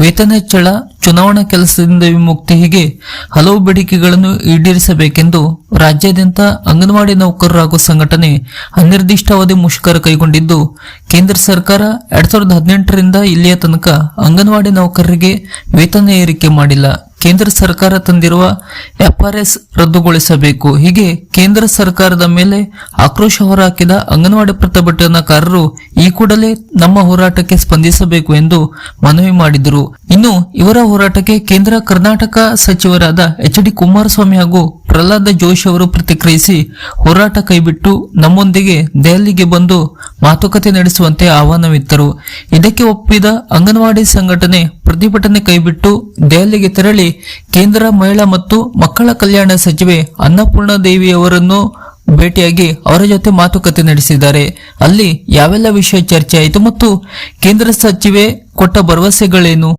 ವೇತನ ಹೆಚ್ಚಳ, ಚುನಾವಣಾ ಕೆಲಸದಿಂದ ವಿಮುಕ್ತಿ ಹೀಗೆ ಹಲವು ಬೇಡಿಕೆಗಳನ್ನು ಈಡೇರಿಸಬೇಕೆಂದು ರಾಜ್ಯಾದ್ಯಂತ ಅಂಗನವಾಡಿ ನೌಕರರು ಹಾಗೂ ಸಂಘಟನೆ ಅನಿರ್ದಿಷ್ಟಾವಧಿ ಮುಷ್ಕರ ಕೈಗೊಂಡಿದ್ದು, ಕೇಂದ್ರ ಸರ್ಕಾರ 2018ರಿಂದ ಇಲ್ಲಿಯ ತನಕ ಅಂಗನವಾಡಿ ನೌಕರರಿಗೆ ವೇತನ ಏರಿಕೆ ಮಾಡಿಲ್ಲ. ಕೇಂದ್ರ ಸರ್ಕಾರ ತಂದಿರುವ FRS ರದ್ದುಗೊಳಿಸಬೇಕು. ಹೀಗೆ ಕೇಂದ್ರ ಸರ್ಕಾರದ ಮೇಲೆ ಆಕ್ರೋಶ ಹೊರಹಾಕಿದ ಅಂಗನವಾಡಿ ಪ್ರತಿಭಟನಾಕಾರರು ಈ ಕೂಡಲೇ ನಮ್ಮ ಹೋರಾಟಕ್ಕೆ ಸ್ಪಂದಿಸಬೇಕು ಎಂದು ಮನವಿ ಮಾಡಿದರು. ಇನ್ನು ಇವರ ಹೋರಾಟಕ್ಕೆ ಕೇಂದ್ರ ಕರ್ನಾಟಕ ಸಚಿವರಾದ HD ಕುಮಾರಸ್ವಾಮಿ ಹಾಗೂ ಪ್ರಹ್ಲಾದ ಜೋಶಿ ಅವರು ಪ್ರತಿಕ್ರಿಯಿಸಿ ಹೋರಾಟ ಕೈಬಿಟ್ಟು ನಮ್ಮೊಂದಿಗೆ ದೆಹಲಿಗೆ ಬಂದು ಮಾತುಕತೆ ನಡೆಸುವಂತೆ ಆಹ್ವಾನವಿತ್ತರು. ಇದಕ್ಕೆ ಒಪ್ಪಿದ ಅಂಗನವಾಡಿ ಸಂಘಟನೆ ಪ್ರತಿಭಟನೆ ಕೈಬಿಟ್ಟು ದೆಹಲಿಗೆ ತೆರಳಿ ಕೇಂದ್ರ ಮಹಿಳಾ ಮತ್ತು ಮಕ್ಕಳ ಕಲ್ಯಾಣ ಸಚಿವೆ ಅನ್ನಪೂರ್ಣ ದೇವಿ ಅವರನ್ನು ಭೇಟಿಯಾಗಿ ಅವರ ಜೊತೆ ಮಾತುಕತೆ ನಡೆಸಿದ್ದಾರೆ. ಅಲ್ಲಿ ಯಾವೆಲ್ಲ ವಿಷಯ ಚರ್ಚೆ ಆಯಿತು ಮತ್ತು ಕೇಂದ್ರ ಸಚಿವೆ ಕೊಟ್ಟ ಭರವಸೆಗಳೇನು,